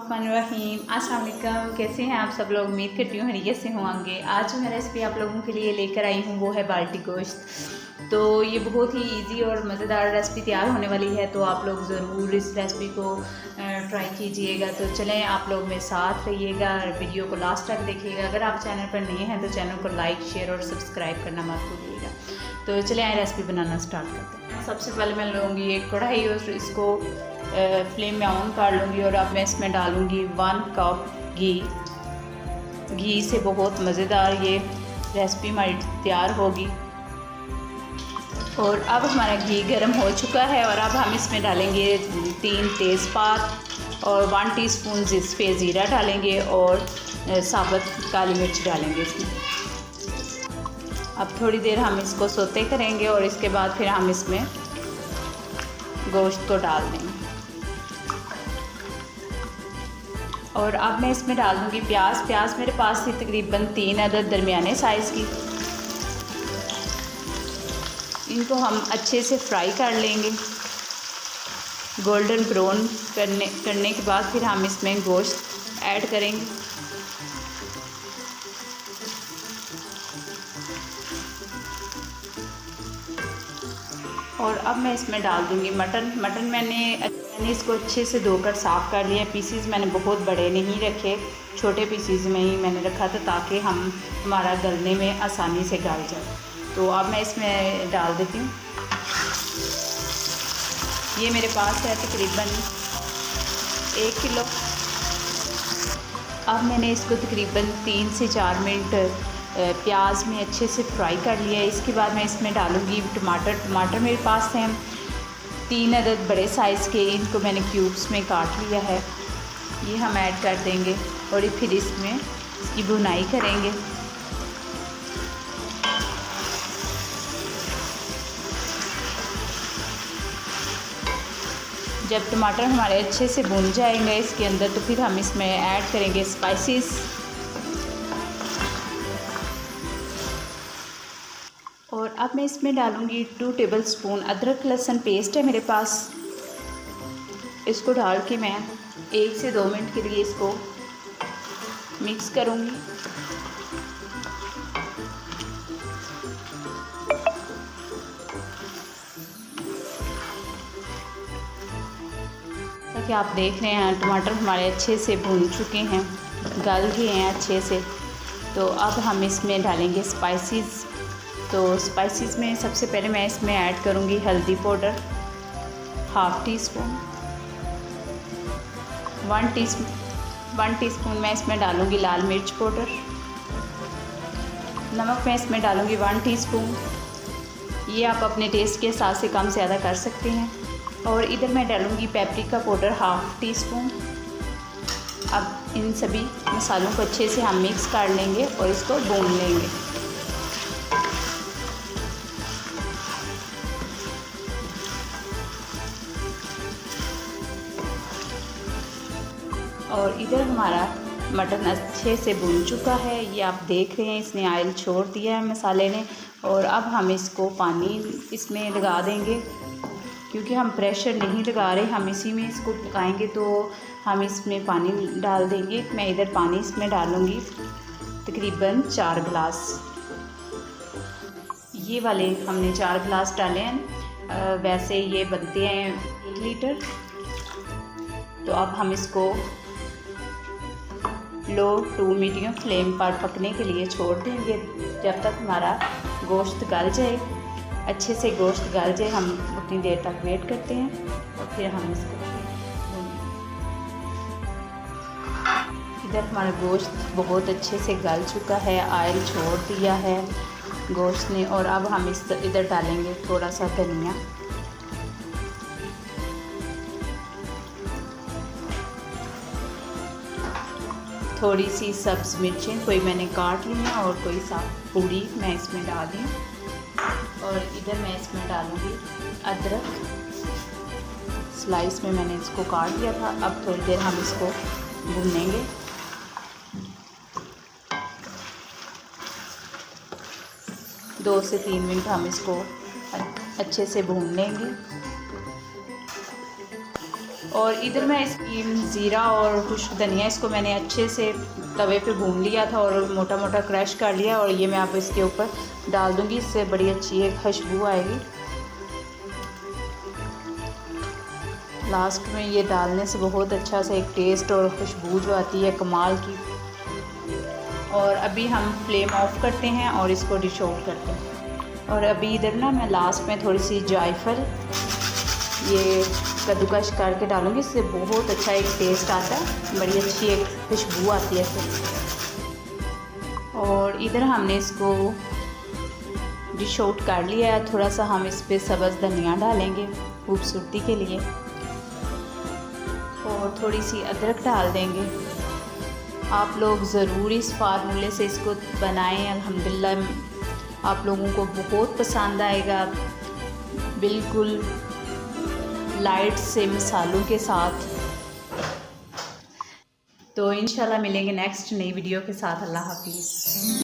बिस्मिल्लाहिर्रहमानिर्रहीम। अस्सलाम वालेकुम। कैसे हैं आप सब लोग? उम्मीद करती हूँ खैरियत से होंगे। आज जो मैं रेसिपी आप लोगों के लिए लेकर आई हूँ वो है बाल्टी गोश्त। तो ये बहुत ही इजी और मज़ेदार रेसिपी तैयार होने वाली है, तो आप लोग ज़रूर इस रेसिपी को ट्राई कीजिएगा। तो चलें, आप लोग मेरे साथ रहिएगा, वीडियो को लास्ट तक देखिएगा। अगर आप चैनल पर नए हैं तो चैनल को लाइक, शेयर और सब्सक्राइब करना मत भूलिएगा। तो चलें आए रेसिपी बनाना स्टार्ट करते हैं। सबसे पहले मैं लूँगी एक कढ़ाई और इसको फ्लेम में ऑन कर लूँगी और अब मैं इसमें डालूँगी 1 कप घी से बहुत मज़ेदार ये रेसिपी हमारी तैयार होगी। और अब हमारा घी गर्म हो चुका है और अब हम इसमें डालेंगे 3 तेज़पात और 1 टीस्पून सफ़ेद ज़ीरा डालेंगे और साबुत काली मिर्च डालेंगे इसमें। अब थोड़ी देर हम इसको सोते करेंगे और इसके बाद फिर हम इसमें गोश्त को डाल देंगे। और अब मैं इसमें डाल दूँगी प्याज मेरे पास थी तकरीबन 3 अदद दरमियाने साइज़ की। इनको हम अच्छे से फ्राई कर लेंगे। गोल्डन ब्राउन करने के बाद फिर हम इसमें गोश्त ऐड करेंगे। और अब मैं इसमें डाल दूँगी मटन मैंने इसको अच्छे से धोकर साफ़ कर लिया। पीसीज मैंने बहुत बड़े नहीं रखे, छोटे पीसीज में ही मैंने रखा था ताकि हमारा गलने में आसानी से गल जाए। तो अब मैं इसमें डाल देती हूँ। ये मेरे पास है तकरीबन 1 किलो। अब मैंने इसको तकरीबन 3 से 4 मिनट प्याज में अच्छे से फ्राई कर लिया है। इसके बाद मैं इसमें डालूँगी टमाटर मेरे पास हैं 3 अदद बड़े साइज़ के। इनको मैंने क्यूब्स में काट लिया है। ये हम ऐड कर देंगे और फिर इसमें इसकी भुनाई करेंगे। जब टमाटर हमारे अच्छे से भुन जाएंगे इसके अंदर, तो फिर हम इसमें ऐड करेंगे स्पाइसेस। और अब मैं इसमें डालूँगी 2 टेबलस्पून अदरक लहसुन पेस्ट है मेरे पास। इसको डाल के मैं 1 से 2 मिनट के लिए इसको मिक्स करूँगी। कि आप देख रहे हैं टमाटर हमारे अच्छे से भून चुके हैं, गल गए हैं अच्छे से। तो अब हम इसमें डालेंगे स्पाइसेस। तो स्पाइसेस में सबसे पहले मैं इसमें ऐड करूँगी हल्दी पाउडर 1/2 टीस्पून, 1 टीस्पून मैं इसमें डालूँगी लाल मिर्च पाउडर। नमक मैं इसमें डालूँगी 1 टीस्पून। ये आप अपने टेस्ट के हिसाब से कम ज़्यादा कर सकते हैं। और इधर मैं डालूँगी पेपरिका पाउडर 1/2 टीस्पून। अब इन सभी मसालों को अच्छे से हम मिक्स कर लेंगे और इसको भून लेंगे। और इधर हमारा मटन अच्छे से भून चुका है। ये आप देख रहे हैं इसने ऑयल छोड़ दिया है मसाले ने। और अब हम इसको पानी इसमें लगा देंगे, क्योंकि हम प्रेशर नहीं लगा रहे, हम इसी में इसको पकाएंगे। तो हम इसमें पानी डाल देंगे। मैं इधर पानी इसमें डालूँगी तकरीबन 4 गिलास। ये वाले हमने 4 गिलास डाले हैं, वैसे ये बनते हैं 1 लीटर। तो अब हम इसको लो टू मीडियम फ्लेम पर पकने के लिए छोड़ देंगे जब तक हमारा गोश्त गल जाए। अच्छे से गोश्त गल जाए, हम उतनी देर तक वेट करते हैं और फिर हम इसको इधर हमारा गोश्त बहुत अच्छे से गल चुका है, ऑयल छोड़ दिया है गोश्त ने। और अब हम इधर डालेंगे थोड़ा सा धनिया, थोड़ी सी सब्ज़ मिर्चें कोई मैंने काट ली हैं और कोई सा पूड़ी मैं इसमें डाल दी। और इधर मैं इसमें डालूँगी अदरक स्लाइस में, मैंने इसको काट लिया था। अब थोड़ी देर हम इसको भूनेंगे। दो से 3 मिनट हम इसको अच्छे से भून लेंगे। और इधर मैं इसकी ज़ीरा और खुश्क धनिया इसको मैंने अच्छे से तवे पे भून लिया था और मोटा मोटा क्रश कर लिया, और ये मैं अब इसके ऊपर डाल दूँगी। इससे बड़ी अच्छी एक खुशबू आएगी। लास्ट में ये डालने से बहुत अच्छा सा एक टेस्ट और खुशबू जो आती है कमाल की। और अभी हम फ्लेम ऑफ करते हैं और इसको डिश आउट करते हैं। और अभी इधर ना मैं लास्ट में थोड़ी सी जायफल ये कद्दूकश करके डालूँगी। इससे बहुत अच्छा एक टेस्ट आता है, बड़ी अच्छी एक खुशबू आती है इससे। और इधर हमने इसको डिश आउट कर लिया है। थोड़ा सा हम इस पर सब्ज़ धनिया डालेंगे खूबसूरती के लिए, और थोड़ी सी अदरक डाल देंगे। आप लोग ज़रूर इस फार्मूले से इसको बनाएं, अल्हम्दुलिल्लाह आप लोगों को बहुत पसंद आएगा। बिल्कुल लाइट से मसालों के साथ। तो इंशाल्लाह मिलेंगे नेक्स्ट नई वीडियो के साथ। अल्लाह हाफिज़।